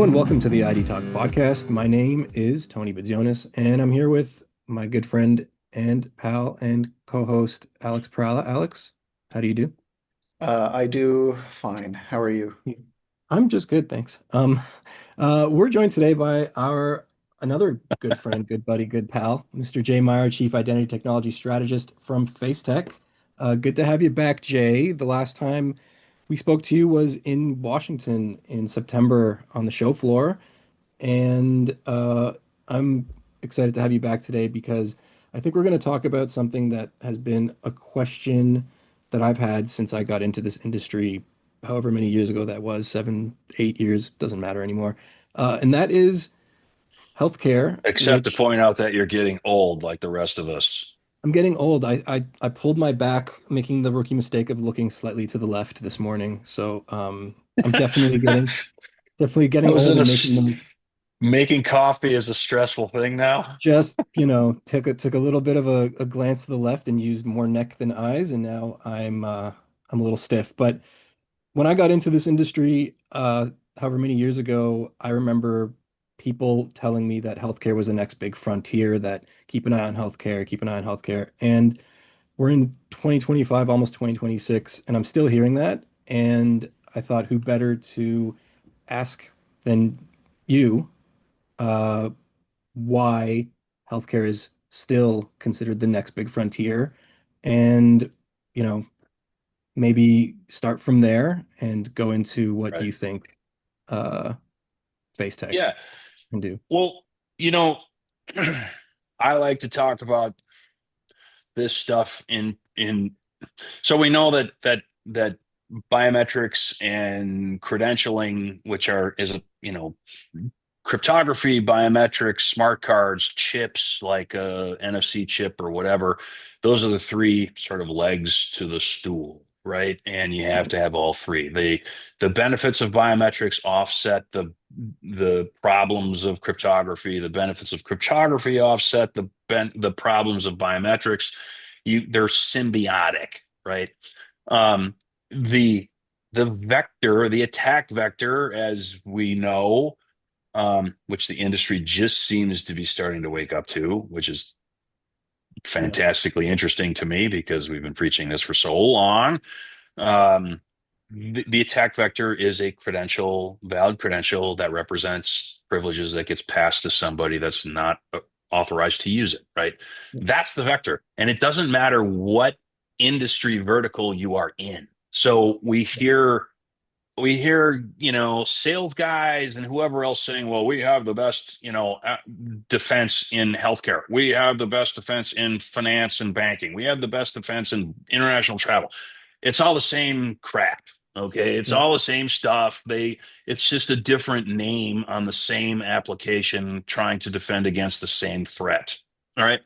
Hello and welcome to the ID Talk podcast. My name is Tony Badzionis, and I'm here with my good friend and pal and co-host Alex Prala. Alex, how do you do? I do fine. How are you? I'm just good, thanks. We're joined today by our another good friend, good buddy, good pal, Mr. Jay Meier, Chief Identity Technology Strategist from FaceTec. Good to have you back, Jay. The last time we spoke to you was in Washington in September on the show floor. And I'm excited to have you back today because I think we're going to talk about something that has been a question that I've had since I got into this industry, however many years ago that was, 7, 8 years, doesn't matter anymore. And that is healthcare, Except to which point out that you're getting old like the rest of us. I'm getting old. I pulled my back, making the rookie mistake of looking slightly to the left this morning. So I'm definitely getting I was old in a and making them. making coffee is a stressful thing now. Just, took a little bit of a glance to the left and used more neck than eyes, and now I'm a little stiff. But when I got into this industry, however many years ago, I remember people telling me that healthcare was the next big frontier, that keep an eye on healthcare, keep an eye on healthcare. And we're in 2025, almost 2026, and I'm still hearing that. And I thought, who better to ask than you? Uh, why healthcare is still considered the next big frontier and you know maybe start from there and go into what Right. you think uh face tech Yeah. can do. Well, you know, I like to talk about this stuff in so we know that biometrics and credentialing, which are is a cryptography, biometrics, smart cards, chips like a NFC chip or whatever. Those are the three sort of legs to the stool, right? And you have to have all three. The benefits of biometrics offset the problems of cryptography. The benefits of cryptography offset the problems of biometrics. They're symbiotic, right? Um, the the attack vector, as we know, which the industry just seems to be starting to wake up to, which is Yeah. fantastically interesting to me because we've been preaching this for so long. Um, the attack vector is a valid credential that represents privileges that gets passed to somebody that's not authorized to use it, right? That's the vector. And it doesn't matter what industry vertical you are in. So we hear, sales guys and whoever else saying, well, we have the best, defense in healthcare. We have the best defense in finance and banking. We have the best defense in international travel. It's all the same crap. Okay. It's Yeah. all the same stuff. It's just a different name on the same application trying to defend against the same threat. All right.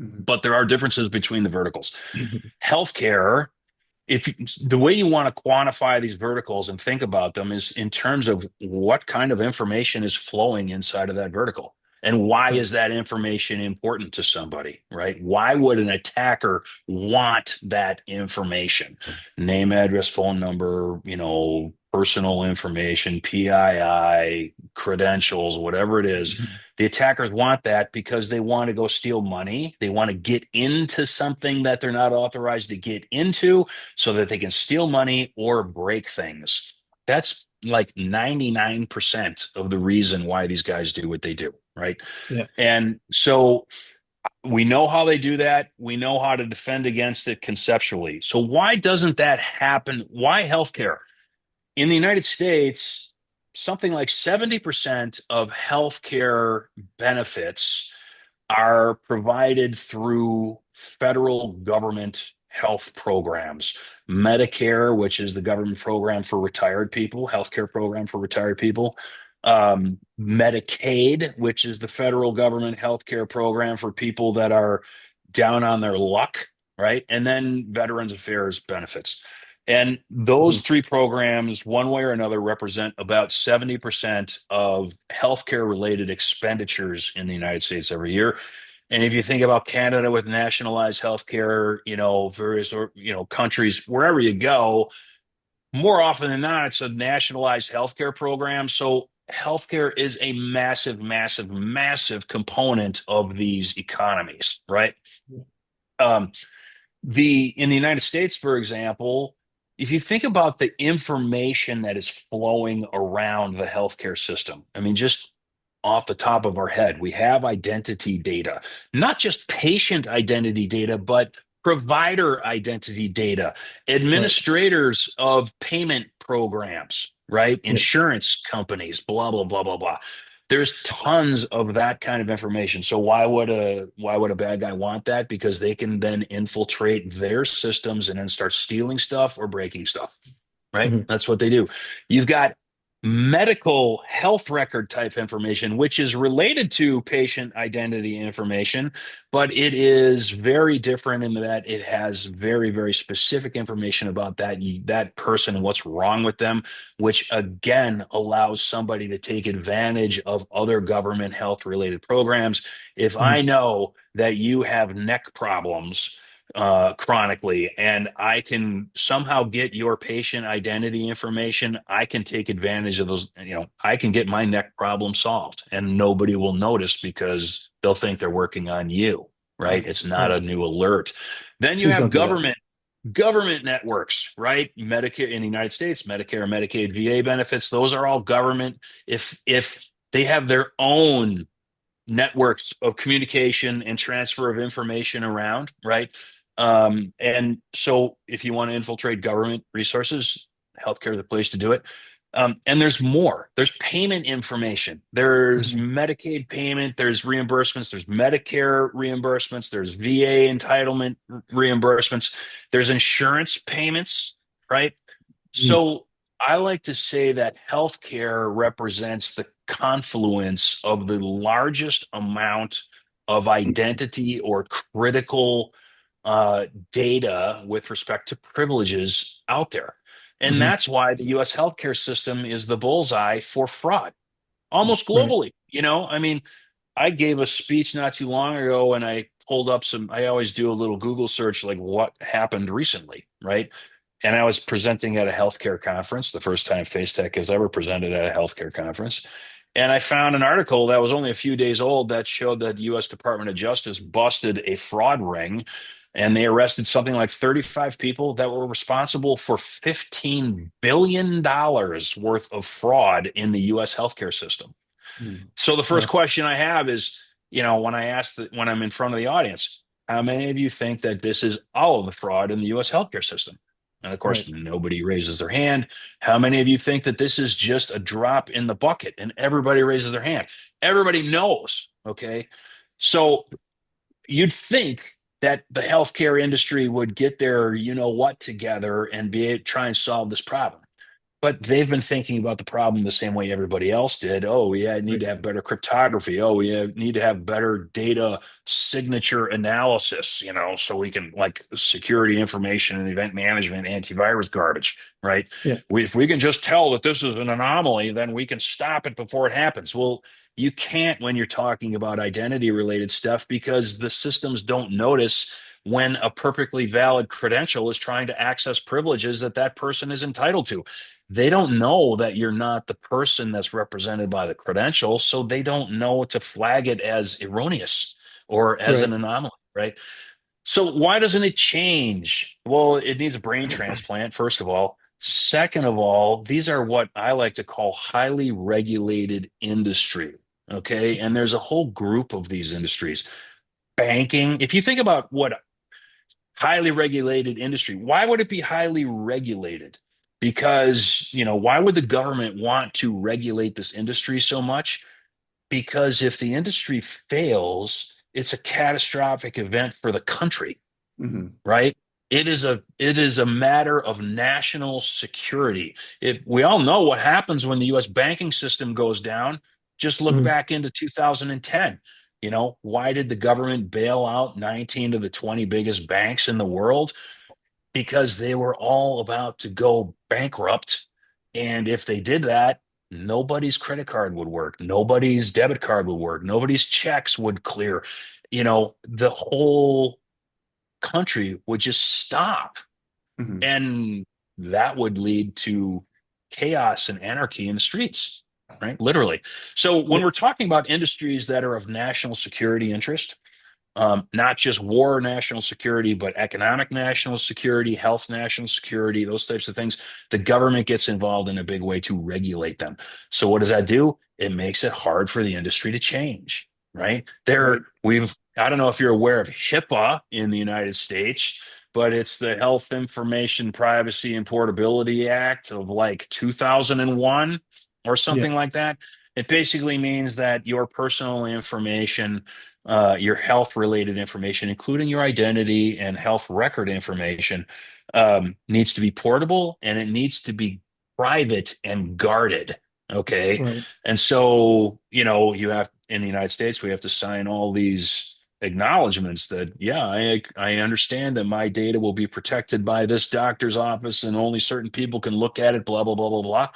Mhm. But there are differences between the verticals. Healthcare, the way you want to quantify these verticals and think about them is in terms of what kind of information is flowing inside of that vertical and why is that information important to somebody, right? Why would an attacker want that information? Name, address, phone number, personal information, PII, credentials, whatever it is. The attackers want that because they want to go steal money. They want to get into something that they're not authorized to get into so that they can steal money or break things. That's like 99% of the reason why these guys do what they do, right? Yeah. And so we know how they do that. We know how to defend against it conceptually. So why doesn't that happen? Why healthcare? In the United States, something like 70% of healthcare benefits are provided through federal government health programs. Medicare, which is the government program for retired people, healthcare program for retired people. Medicaid, which is the federal government healthcare program for people that are down on their luck, right? And then Veterans Affairs benefits. And Mhm. those three programs, one way or another, represent about 70% of healthcare related expenditures in the United States every year. And if you think about Canada with nationalized healthcare, various countries, wherever you go, more often than not, it's a nationalized healthcare program. So healthcare is a massive, massive, massive component of these economies, right? Um, in the United States, for example, if you think about the information that is flowing around the healthcare system, I mean, just off the top of our head, we have identity data, not just patient identity data, but provider identity data, Right. administrators of payment programs, right? Yeah. Insurance companies, blah, blah, blah, blah, blah. There's tons of that kind of information. So why would a bad guy want that? Because they can then infiltrate their systems and then start stealing stuff or breaking stuff, right? Hmm. That's what they do. You've got medical health record type information, which is related to patient identity information, but it is very different in that it has very, very specific information about that person and what's wrong with them, which again allows somebody to take advantage of other government health related programs. If Hmm. I know that you have neck problems chronically, and I can somehow get your patient identity information, I can take advantage of those. I can get my neck problem solved, and nobody will notice because they'll think they're working on you, right? It's not Right. a new alert. Then you Please have don't do that. government networks, right? Medicare in the United States, Medicare, Medicaid, VA benefits, those are all government. If they have their own networks of communication and transfer of information around, right? And so if you want to infiltrate government resources, healthcare is the place to do it. And there's more. There's payment information. There's Hmm. Medicaid payment. There's reimbursements. There's Medicare reimbursements. There's VA entitlement reimbursements. There's insurance payments, right? Hmm. So I like to say that healthcare represents the confluence of the largest amount of identity or critical data with respect to privileges out there. And Hmm. that's why the US healthcare system is the bullseye for fraud, almost Right. globally. I mean, I gave a speech not too long ago and I pulled up I always do a little Google search, like what happened recently, right? And I was presenting at a healthcare conference, the first time FaceTec has ever presented at a healthcare conference. And I found an article that was only a few days old that showed that US Department of Justice busted a fraud ring and they arrested something like 35 people that were responsible for $15 billion worth of fraud in the US healthcare system. Mm. So the first Wow. question I have is, when I'm in front of the audience, how many of you think that this is all of the fraud in the US healthcare system? And of Right. course, nobody raises their hand. How many of you think that this is just a drop in the bucket? And everybody raises their hand. Everybody knows. Okay. So you'd think that the healthcare industry would get their what together and try and solve this problem, but they've been thinking about the problem the same way everybody else did. Oh, yeah, I need Right. to have better cryptography. Oh, we need to have better data signature analysis, so we can, like, security information and event management, antivirus garbage, right? Yeah. If we can just tell that this is an anomaly, then we can stop it before it happens. Well, you can't when you're talking about identity related stuff because the systems don't notice when a perfectly valid credential is trying to access privileges that person is entitled to. They don't know that you're not the person that's represented by the credential, so they don't know to flag it as erroneous or as an Right. anomaly, right? So why doesn't it change? Well, it needs a brain transplant, first of all. Second of all, these are what I like to call highly regulated industry. Okay. And there's a whole group of these industries. Banking. If you think about what highly regulated industry. Why would it be highly regulated? Because, why would the government want to regulate this industry so much? Because if the industry fails, it's a catastrophic event for the country, Mhm. right? It is a matter of national security. We all know what happens when the US banking system goes down. Just look Hmm. back into 2010. Why did the government bail out 19 of the 20 biggest banks in the world? Because they were all about to go bankrupt. And if they did that, nobody's credit card would work, nobody's debit card would work, nobody's checks would clear. The whole country would just stop. Mhm. And that would lead to chaos and anarchy in the streets. right? Literally. So when Yep. we're talking about industries that are of national security interest, not just war national security, but economic national security, health national security, those types of things. The government gets involved in a big way to regulate them. So what does that do? It makes it hard for the industry to change, right? Right. I don't know if you're aware of HIPAA in the United States, but it's the Health Information Privacy and Portability Act of like 2001 or Yeah. something like that. It basically means that your personal information, your health related information, including your identity and health record information, needs to be portable and it needs to be private and guarded. Okay. Right. And so, you have in the United States, we have to sign all these acknowledgments that, yeah, I understand that my data will be protected by this doctor's office and only certain people can look at it, blah, blah, blah, blah, blah.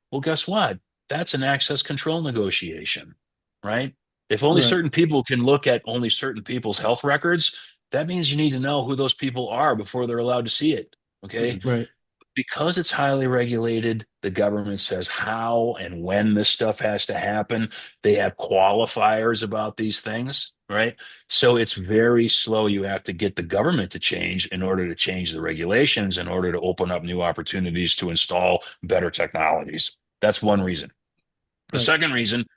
Well, guess what? That's an access control negotiation, right? If only Right. certain people can look at only certain people's health records, that means you need to know who those people are before they're allowed to see it. Okay. Right. Because it's highly regulated, the government says how and when this stuff has to happen. They have qualifiers about these things, right? So it's very slow. You have to get the government to change in order to change the regulations, in order to open up new opportunities to install better technologies. That's one reason. The Right. second reason,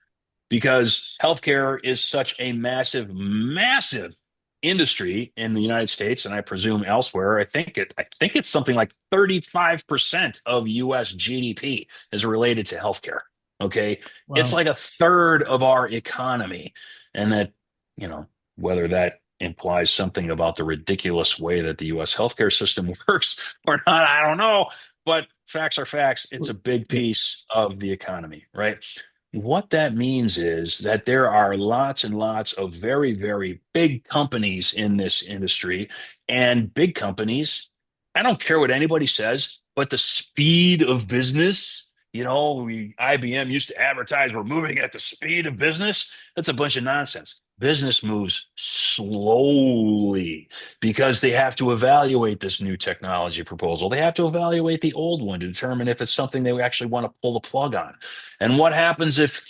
because healthcare is such a massive, massive industry in the United States, and I presume elsewhere. I think it's something like 35% of US GDP is related to healthcare. Okay. It's Wow. like a third of our economy. And that, you know, whether that implies something about the ridiculous way that the US healthcare system works or not, I don't know. But facts are facts. It's a big Yeah. piece of the economy, right? What that means is that there are lots and lots of very, very big companies in this industry. And big companies, I don't care what anybody says, but the speed of business, IBM used to advertise we're moving at the speed of business. That's a bunch of nonsense. Business moves slowly because they have to evaluate this new technology proposal. They have to evaluate the old one to determine if it's something they actually want to pull the plug on. And what happens if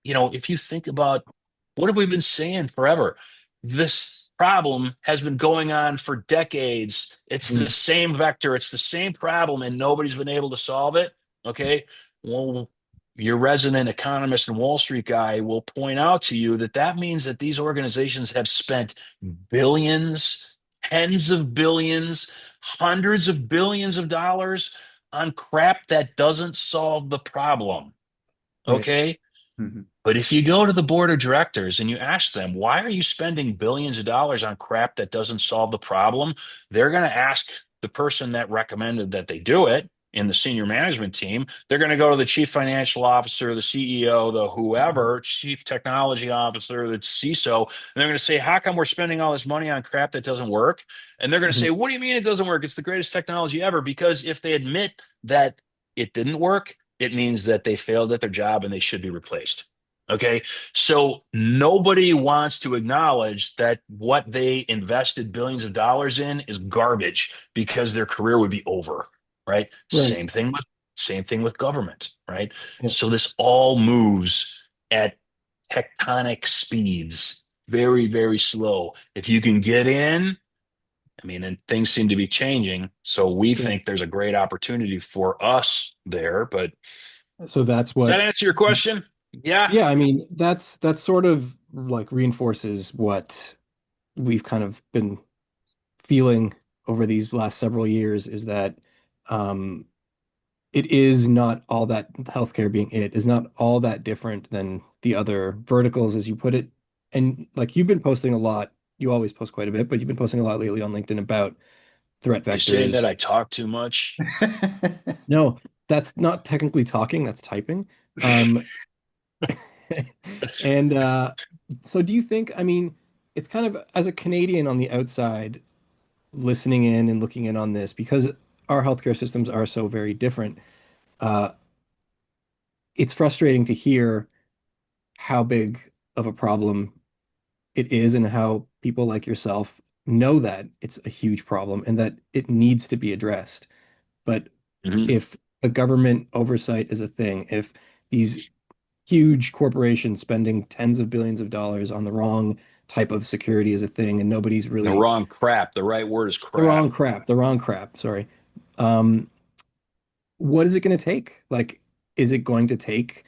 you think about what have we been saying forever? This problem has been going on for decades. It's the Mhm. same vector, it's the same problem, and nobody's been able to solve it. Okay. Well, your resident economist and Wall Street guy will point out to you that that means that these organizations have spent billions, tens of billions, hundreds of billions of dollars on crap that doesn't solve the problem. Right. Okay. Mhm. But if you go to the board of directors and you ask them, why are you spending billions of dollars on crap that doesn't solve the problem? They're going to ask the person that recommended that they do it in the senior management team. They're going to go to the chief financial officer, the CEO, the whoever, chief technology officer, the CISO, and they're going to say, how come we're spending all this money on crap that doesn't work? And they're going to say, Mhm. what do you mean it doesn't work? It's the greatest technology ever. Because if they admit that it didn't work, it means that they failed at their job and they should be replaced. Okay. So nobody wants to acknowledge that what they invested billions of dollars in is garbage because their career would be over. Right. Right. Same thing with government. Right. Yeah. So this all moves at tectonic speeds, very, very slow. If you can get in, I mean, and things seem to be changing. So we Yeah. think there's a great opportunity for us there. But So that's does that what, answer your question? Yeah. yeah, I mean, that's sort of like reinforces what we've kind of been feeling over these last several years is that um, it is not all that healthcare being it is not all that different than the other verticals, as you put it. And like you've been posting a lot, you always post quite a bit, but you've been posting a lot lately on LinkedIn about threat You saying that vectors. I talk too much? No, that's not technically talking, that's typing. Um, and so do you think, I mean, it's kind of as a Canadian on the outside, listening in and looking in on this, because our healthcare systems are so very different, uh, it's frustrating to hear how big of a problem it is and how people like yourself know that it's a huge problem and that it needs to be addressed. But Mhm. if a government oversight is a thing, if these huge corporations spending tens of billions of dollars on the wrong type of security as a thing, and nobody's The really wrong crap. The right word is the crap. wrong crap, the wrong crap. Sorry. Um, what is it going to take? Like, is it going to take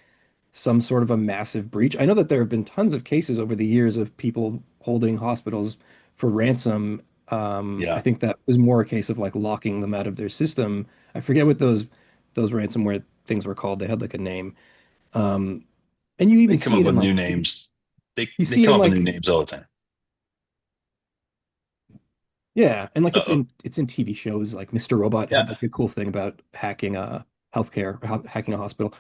some sort of a massive breach? I know that there have been tons of cases over the years of people holding hospitals for ransom. I Yeah. think that was more a case of like locking them out of their system. I forget what those ransomware things were called. They had like a name. Um, and you They even come see up it with in like new names. They you they see it come in up with new like names all the time. yeah, and like Uh-oh. it's in TV shows. Like Mr. Robot had Yeah. like a cool thing about hacking healthcare, hacking a hospital.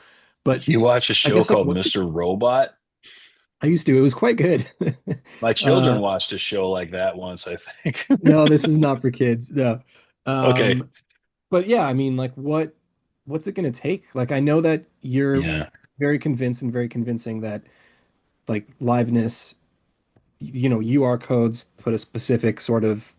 But You watch a I show guess like called what's it, Mr. Robot? I used to. It was quite good. My children Uh, watched a show like that once, I think. no, this is not for kids. No. Okay. Um, but yeah, I mean, like what's it gonna take? Like I know that you're Yeah. very convinced and very convincing that like liveness, you know, UR codes put a specific sort of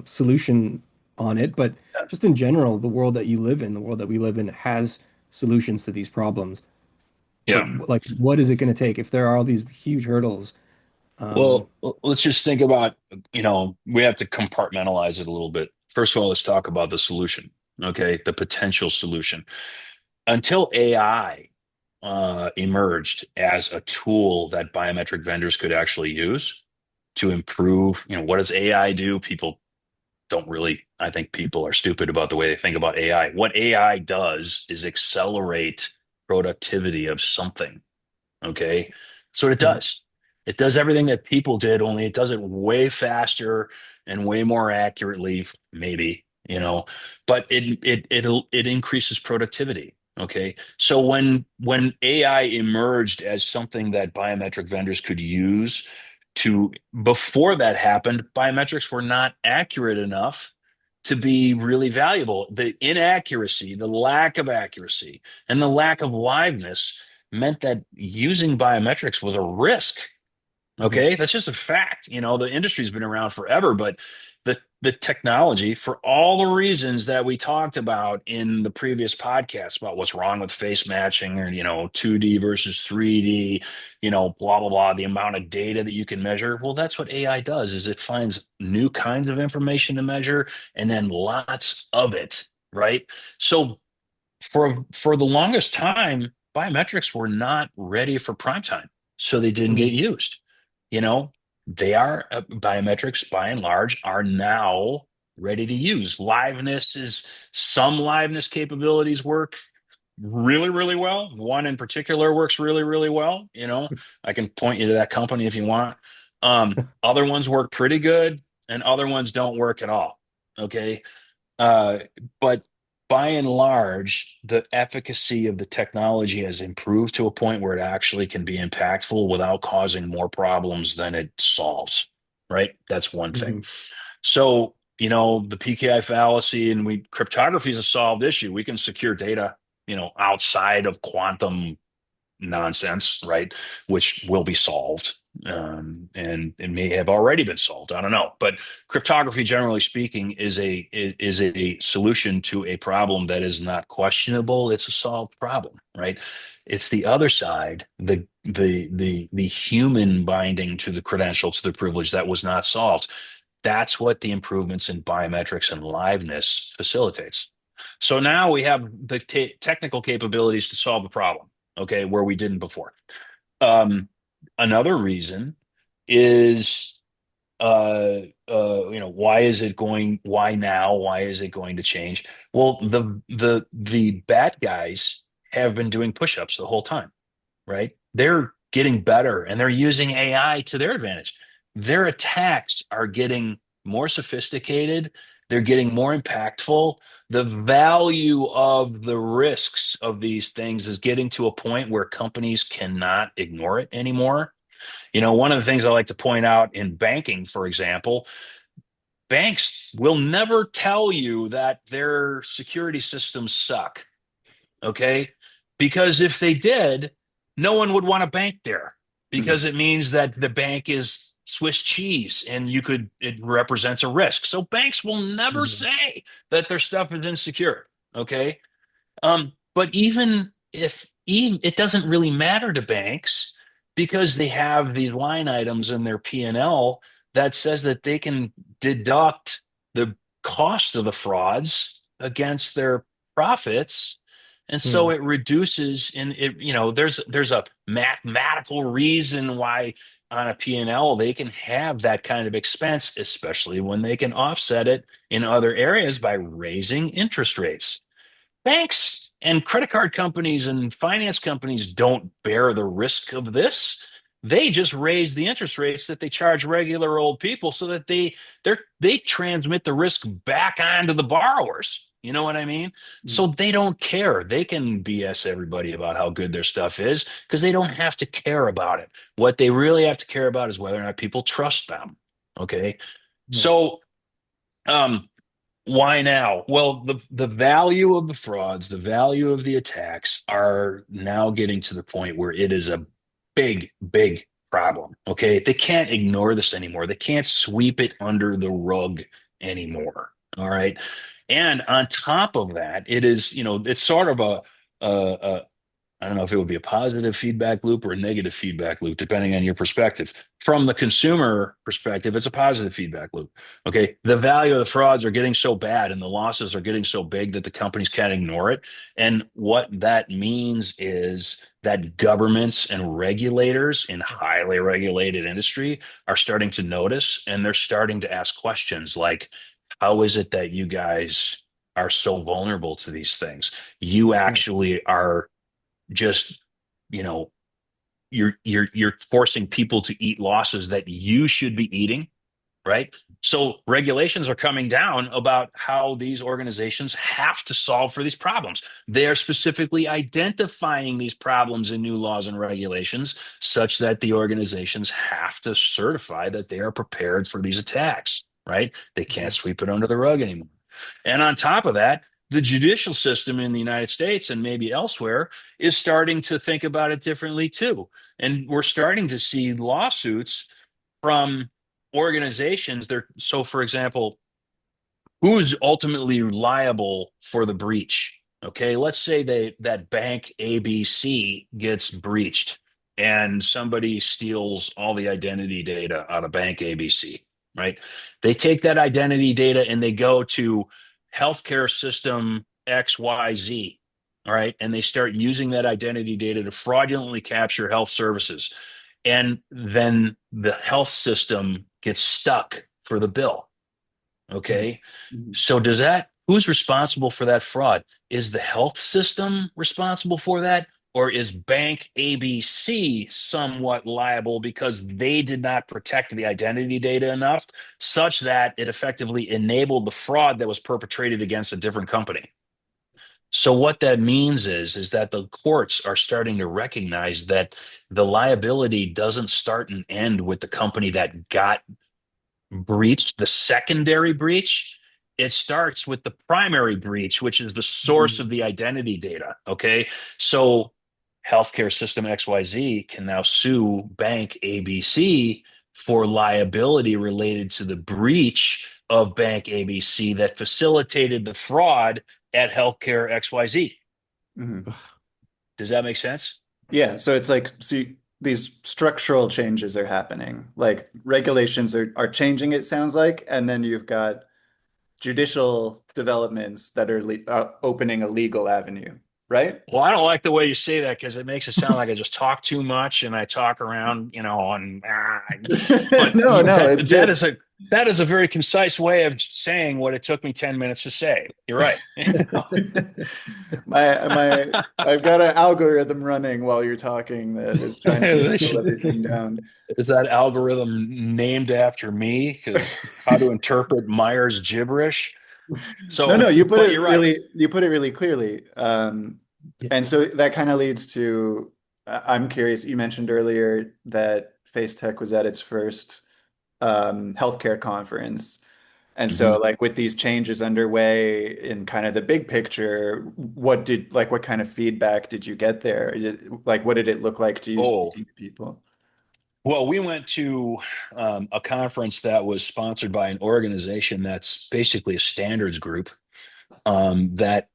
solution on it, but just in general, the world that you live in, the world that we live in has solutions to these problems. But Yeah. like, what is it going to take if there are all these huge hurdles? Um, Well, let's just think about, we have to compartmentalize it a little bit. First of all, let's talk about the solution. Okay. The potential solution. Until AI emerged as a tool that biometric vendors could actually use to improve, what does AI do? People don't really, I think people are stupid about the way they think about AI. What AI does is accelerate productivity of something. Okay. That's what it mhm, does. It does everything that people did, only it does it way faster and way more accurately, maybe, but it increases productivity. Okay. So when AI emerged as something that biometric vendors could use to before that happened, biometrics were not accurate enough to be really valuable. The inaccuracy, the lack of accuracy, and the lack of liveness meant that using biometrics was a risk. mhm, Okay, that's just a fact. The industry's been around forever, but the technology, for all the reasons that we talked about in the previous podcast about what's wrong with face matching or 2D versus 3D, blah blah blah, the amount of data that you can measure. Well, that's what AI does, is it finds new kinds of information to measure and then lots of it, right? So for the longest time, biometrics were not ready for prime time, so they didn't get mhm, used. You know, they are biometrics by and large are now ready to use. Liveness is some liveness capabilities work really, really well. One in particular works really, really well. I can point you to that company if you want. Other ones work pretty good, and other ones don't work at all. Okay. Uh, but by and large, the efficacy of the technology has improved to a point where it actually can be impactful without causing more problems than it solves. Right? That's one thing. mhm, So, the PKI fallacy and cryptography is a solved issue. We can secure data, outside of quantum nonsense, right? Which will be solved. And it may have already been solved. I don't know. But cryptography, generally speaking, is a solution to a problem that is not questionable. It's a solved problem, right? It's the other side, the human binding to the credential, to the privilege that was not solved. That's what the improvements in biometrics and liveness facilitates. So now we have the technical capabilities to solve the problem, okay, where we didn't before. Another reason is, why is it going? Why now? Why is it going to change? Well, the bad guys have been doing push-ups the whole time, right? They're getting better and they're using AI to their advantage. Their attacks are getting more sophisticated, they're getting more impactful. The value of the risks of these things is getting to a point where companies cannot ignore it anymore. One of the things I like to point out in banking, for example, banks will never tell you that their security systems suck. Okay. Because if they did, no one would want to bank there Mhm. because it means that the bank is Swiss cheese and it represents a risk. So banks will never mhm, say that their stuff is insecure. Okay. But even if even it doesn't really matter to banks because they have these line items in their P&L that says that they can deduct the cost of the frauds against their profits. And so Hmm. it reduces in it, there's a mathematical reason why on a P&L they can have that kind of expense, especially when they can offset it in other areas by raising interest rates. Banks and credit card companies and finance companies don't bear the risk of this. They just raise the interest rates that they charge regular old people so that they transmit the risk back onto the borrowers. You know what I mean? So Mhm. they don't care. They can BS everybody about how good their stuff is because they don't have to care about it. What they really have to care about is whether or not people trust them. Okay. Yeah. So um why now? Well, the value of the frauds, the value of the attacks are now getting to the point where it is a big, big problem. Okay. They can't ignore this anymore. They can't sweep it under the rug anymore. All right. And on top of that, it is, it's sort of a I don't know if it would be a positive feedback loop or a negative feedback loop, depending on your perspective. From the consumer perspective, it's a positive feedback loop. Okay. The value of the frauds are getting so bad and the losses are getting so big that the companies can't ignore it. And what that means is that governments and regulators in highly regulated industry are starting to notice and they're starting to ask questions like, how is it that you guys are so vulnerable to these things? You Yeah. actually are just you know you're forcing people to eat losses that you should be eating, right? So regulations are coming down about how these organizations have to solve for these problems. They are specifically identifying these problems in new laws and regulations such that the organizations have to certify that they are prepared for these attacks, right? They can't Mhm. sweep it under the rug anymore. And on top of that, the judicial system in the United States and maybe elsewhere is starting to think about it differently too. And we're starting to see lawsuits from organizations. They're so, for example, who's ultimately liable for the breach? Okay, let's say that bank ABC gets breached and somebody steals all the identity data out of bank ABC, right? They take that identity data and they go to healthcare system XYZ, all right, and they start using that identity data to fraudulently capture health services. And then the health system gets stuck for the bill. Mhm. Okay. Mhm. So who's responsible for that fraud? Is the health system responsible for that? Or is Bank ABC somewhat liable because they did not protect the identity data enough, such that it effectively enabled the fraud that was perpetrated against a different company? So what that means is that the courts are starting to recognize that the liability doesn't start and end with the company that got breach, the secondary breach, it starts with the primary breach, which is the source of Mhm. the identity data. Okay. So healthcare system XYZ can now sue bank ABC for liability related to the breach of bank ABC that facilitated the fraud at healthcare XYZ. Mhm. Does that make sense? Yeah, so it's like these structural changes are happening. Like regulations are changing, it sounds like, and then you've got judicial developments that are opening a legal avenue, right? Well, I don't like the way you say that because it makes it sound like I just talk too much and I talk around, but No, no, that it's that good. is a very concise way of saying what it took me 10 minutes to say. You're right. I've got an algorithm running while you're talking that is trying to distill everything down. Is that algorithm named after me? Because how to interpret Meyer's gibberish? No, no, So, but you're right. you put it really clearly. Yeah. And so that kind of leads to, I'm curious, you mentioned earlier that FaceTec was at its first healthcare conference. And so Mhm. like with these changes underway in kind of the big picture, what kind of feedback did you get there? Like what did it look like to you Oh, speaking to people? well, we went to a conference that was sponsored by an organization that's basically a standards group. that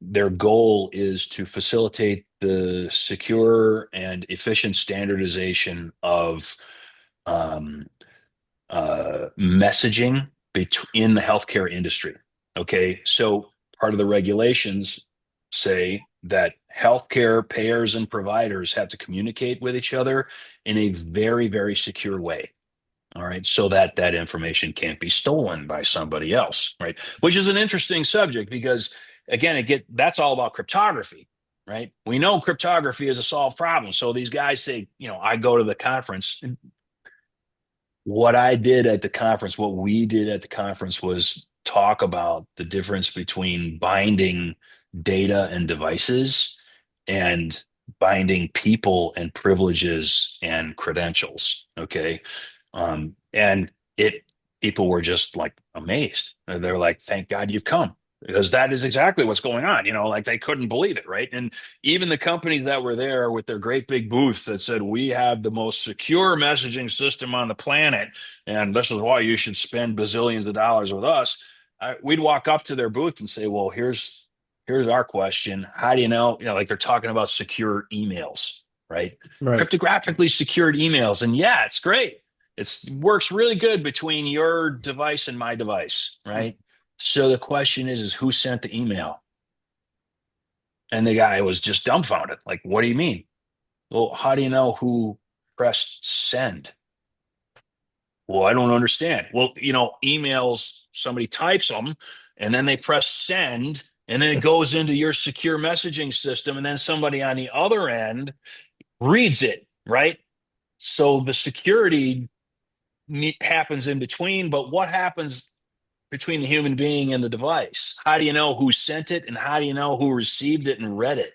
their goal is to facilitate the secure and efficient standardization of um, messaging in the healthcare industry. Okay, so part of the regulations say that healthcare payers and providers have to communicate with each other in a very, very secure way. All right, so that that information can't be stolen by somebody else, right? Which is an interesting subject because again, that's all about cryptography, right? We know cryptography is a solved problem. So these guys say, I go to the conference. What I did at the conference, what we did at the conference was talk about the difference between binding data and devices and binding people and privileges and credentials. Okay. And it people were just like amazed. They're like, thank God you've come. Because that is exactly what's going on. Like they couldn't believe it, right? And even the companies that were there with their great big booth that said, we have the most secure messaging system on the planet, and this is why you should spend bazillions of dollars with us. We'd walk up to their booth and say, well, here's our question. How do you know? Like they're talking about secure emails, right? Right. Cryptographically secured emails. And yeah, it's great. It works really good between your device and my device, right? So the question is who sent the email? And the guy was just dumbfounded. Like, what do you mean? Well, how do you know who pressed send? Well, I don't understand. Well, emails, somebody types them and then they press send and then it goes into your secure messaging system. And then somebody on the other end reads it, right? So the security happens in between, but what happens between the human being and the device? How do you know who sent it and how do you know who received it and read it?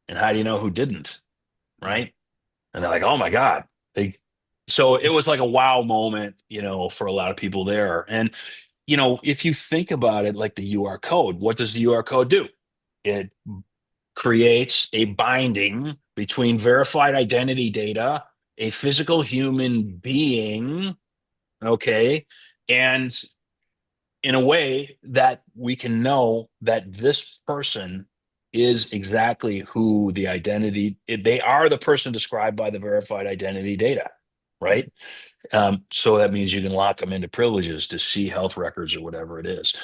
And how do you know who didn't? Right? And they're like, oh my God. So it was like a wow moment, for a lot of people there. And, if you think about it, like the UR code, what does the UR code do? It creates a binding between verified identity data, a physical human being, okay, and in a way that we can know that this person is exactly who the identity they are, the person described by the verified identity data, right? So that means you can lock them into privileges to see health records or whatever it is.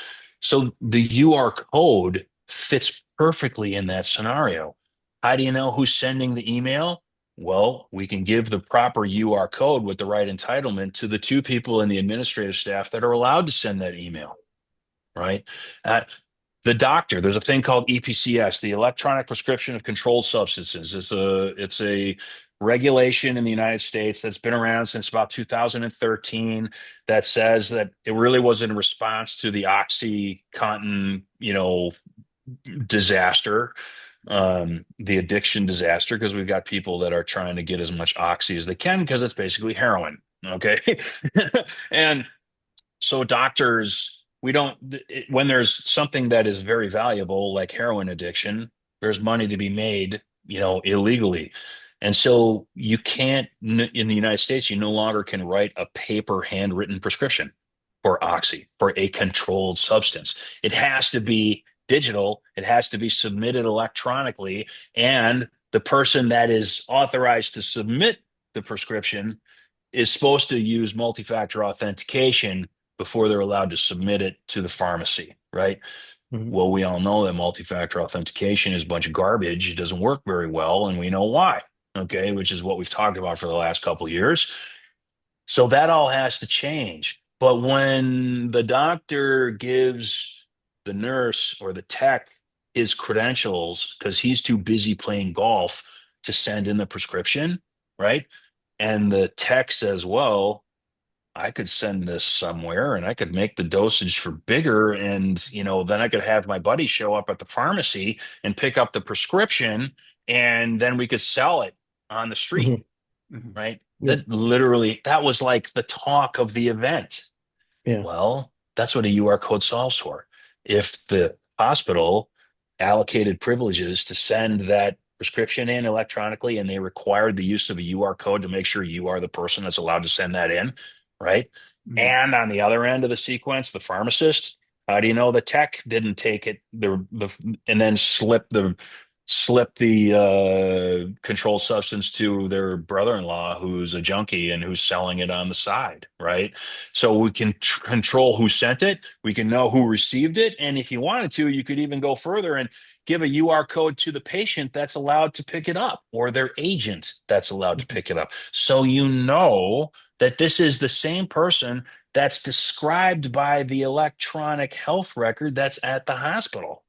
So the UR code fits perfectly in that scenario. How do you know who's sending the email? Well, we can give the proper UR code with the right entitlement to the two people in the administrative staff that are allowed to send that email, right? Uh, the doctor, there's a thing called EPCS, the Electronic Prescription of Controlled Substances. It's a regulation in the United States that's been around since about 2013 that says that it really was in response to the OxyContin, disaster, the addiction disaster, because we've got people that are trying to get as much oxy as they can because it's basically heroin. Okay. And so doctors, we don't, when there's something that is very valuable, like heroin addiction, there's money to be made, illegally. And so you can't, in the United States, you no longer can write a paper handwritten prescription for oxy, for a controlled substance. It has to be digital. It has to be submitted electronically. And the person that is authorized to submit the prescription is supposed to use multi-factor authentication before they're allowed to submit it to the pharmacy, right? Mhm. Well, we all know that multi-factor authentication is a bunch of garbage. It doesn't work very well, and we know why, okay, which is what we've talked about for the last couple of years. So that all has to change. But when the doctor gives the nurse or the tech his credentials because he's too busy playing golf to send in the prescription, right? And the tech says, well, I could send this somewhere and I could make the dosage for bigger. And, then I could have my buddy show up at the pharmacy and pick up the prescription and then we could sell it on the street, Mhm. Mhm. right? Yep. That was like the talk of the event. Yeah. Well, that's what a UR code solves for. If the hospital allocated privileges to send that prescription in electronically and they required the use of a UR code to make sure you are the person that's allowed to send that in, right? Mhm. And on the other end of the sequence, the pharmacist How do you know the tech didn't take it and then slip the controlled substance to their brother-in-law who's a junkie and who's selling it on the side, right? So we can control who sent it. We can know who received it. And if you wanted to, you could even go further and give a UR code to the patient that's allowed to pick it up or their agent that's allowed to pick it up. So you know that this is the same person that's described by the electronic health record that's at the hospital,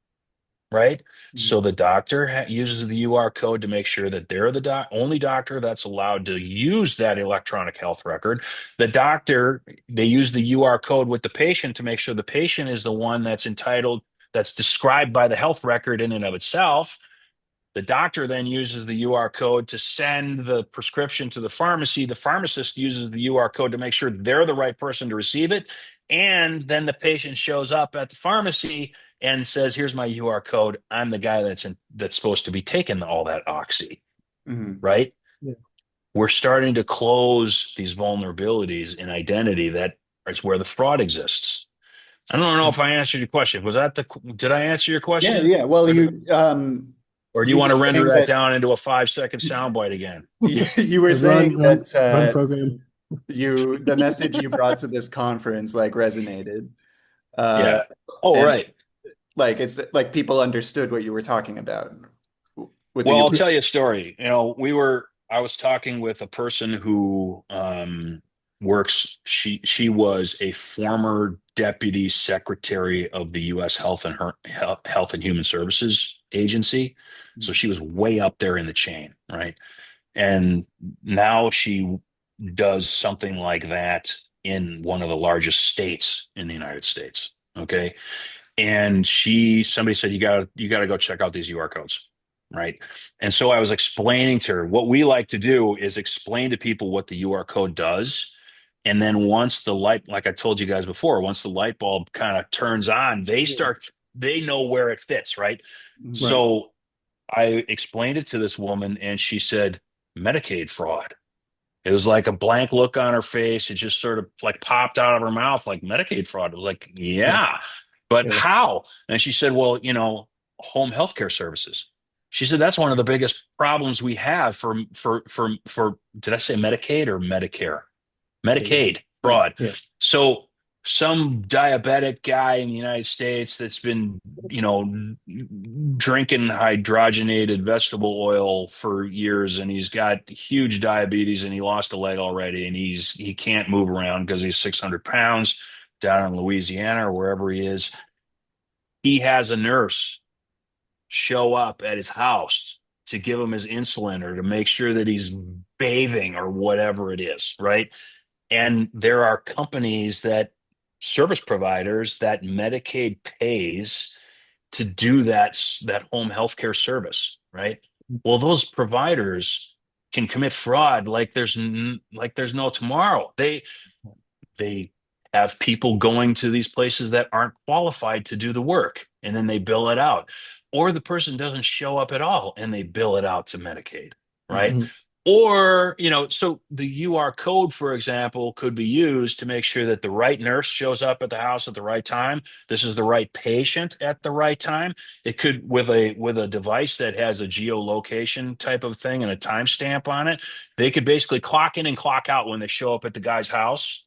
right? Mhm. So the doctor uses the UR code to make sure that they're the only doctor that's allowed to use that electronic health record. The doctor, they use the UR code with the patient to make sure the patient is the one that's entitled, that's described by the health record in and of itself. The doctor then uses the UR code to send the prescription to the pharmacy. The pharmacist uses the UR code to make sure they're the right person to receive it. And then the patient shows up at the pharmacy and says, "Here's my UR code. I'm the guy that's supposed to be taking all that oxy." Mhm. Right? Yeah. We're starting to close these vulnerabilities in identity that is where the fraud exists. I don't know if I answered your question. Did I answer your Yeah, question? yeah. Well, Or do, or do you you want were to render saying that that down into a 5 second soundbite again? you were Yeah, saying that run program. the message you brought to this conference like resonated. Uh, Yeah. Oh, and right. like it's like people understood what you were talking about with the Well, I'll U. tell you a story. I was talking with a person who she was a former deputy secretary of the U.S. Health and Human Services Agency. So she was way up there in the chain, right? And now she does something like that in one of the largest states in the United States. Okay. And somebody said, you gotta go check out these UR codes. Right. And so I was explaining to her what we like to do is explain to people what the UR code does. And then once like I told you guys before, once the light bulb kind of turns on, Yeah. they know where it fits. Right. Mhm. Right. So I explained it to this woman and she said, Medicaid fraud. It was like a blank look on her face. It just sort of like popped out of her mouth like Medicaid fraud. I was like, Yeah. yeah, but Yeah. how? And she said, well, home healthcare services. She said that's one of the biggest problems we have for did I say Medicaid or Medicare? Paid. Medicaid fraud. Yeah. So some diabetic guy in the United States that's been, drinking hydrogenated vegetable oil for years and he's got huge diabetes and he lost a leg already and he can't move around because he's 600 pounds down in Louisiana or wherever he is. He has a nurse show up at his house to give him his insulin or to make sure that he's bathing or whatever it is, right? And there are service providers that Medicaid pays to do that home healthcare service, right? Well, those providers can commit fraud like there's no tomorrow. They have people going to these places that aren't qualified to do the work, and then they bill it out. Or the person doesn't show up at all and they bill it out to Medicaid, right? Mhm. Mhm. Or, so the UR code, for example, could be used to make sure that the right nurse shows up at the house at the right time. This is the right patient at the right time. It could with a device that has a geolocation type of thing and a timestamp on it. They could basically clock in and clock out when they show up at the guy's house,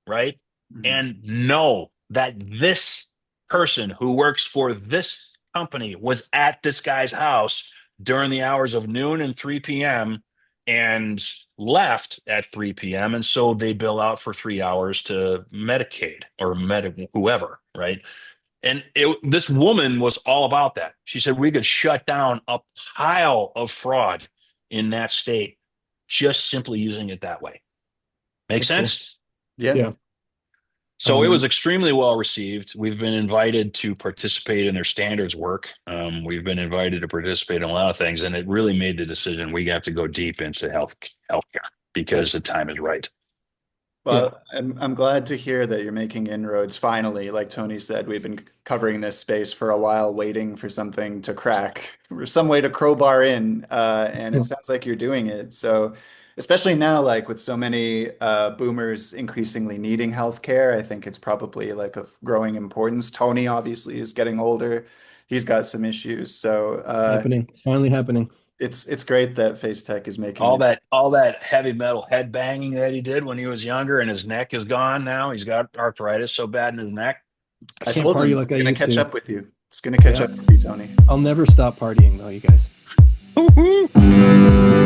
right? Mhm. And know that this person who works for this company was at this guy's house during the hours of noon and 3 p.m. and left at 3 p.m. And so they bill out for 3 hours to Medicaid or whoever, right? And this woman was all about that. She said we could shut down a pile of fraud in that state just simply using it that way. Make That's cool. sense? Yeah. Yeah. So it was Um, extremely well received. We've been invited to participate in their standards work. We've been invited to participate in a lot of things, and it really made the decision we have to go deep into healthcare because right. the time is right. Yeah, Well, I'm glad to hear that you're making inroads finally. Like Tony said, we've been covering this space for a while, waiting for something to crack, or some way to crowbar in, and it sounds like you're doing it. So, especially now, like with so many boomers increasingly needing healthcare, I think it's probably like of growing importance. Tony obviously is getting older; he's got some issues. So, happening. It's finally happening. it's great that FaceTech is making it. All that heavy metal head banging that he did when he was younger, and his neck is gone now. He's got arthritis so bad in his neck. I I can't told party him like it's I gonna used catch to. up with you. It's gonna catch Yeah, up with you, Tony. I'll never stop partying though, you guys. Woo-hoo.